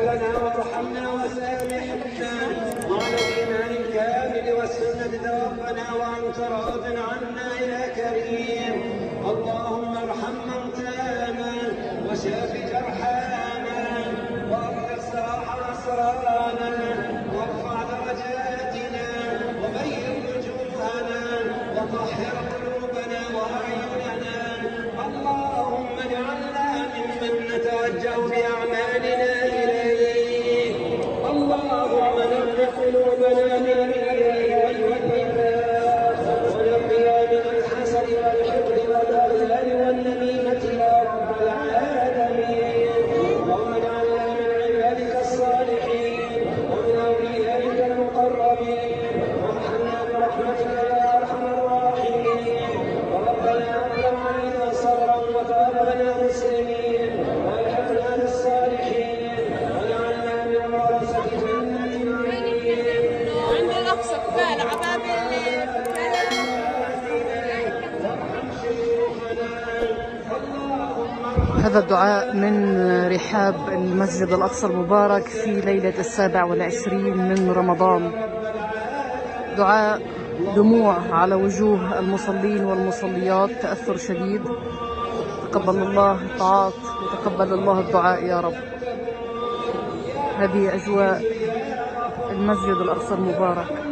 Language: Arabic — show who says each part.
Speaker 1: لنا وارحمنا وسامحنا وعلى الإيمان الكامل والسنة توفنا وأنت راض عنا يا كريم. اللهم ارحم موتانا وشاف جرحانا وأطلق سراح أسرارنا وارفع درجاتنا وبين وجوهنا وطهر قلوبنا وأعيننا. اللهم اجعلنا ممن نتوجه بأعمالنا إليك. اللهم نقل قلوبنا من الرياء والنفاق ونقنا من الحسد والحقد والأغلال والنميمة يا رب العالمين. اللهم اجعلنا من عبادك الصالحين ومن أوليائك المقربين وارحمنا برحمتك يا أرحم الراحمين. وربنا أقم علينا صبرا وتوفنا مسلمين والحقنا بالصالحين وجعلنا من ورثة جنة النعيم.
Speaker 2: عند الأقصى كفاية عباب الليل.
Speaker 3: هذا الدعاء من رحاب المسجد الأقصى المبارك في ليلة 27 من رمضان. دعاء دموع على وجوه المصلين والمصليات، تأثر شديد. تقبل الله الطاعات وتقبل الله الدعاء يا رب. هذه أجواء المسجد الأقصى المبارك.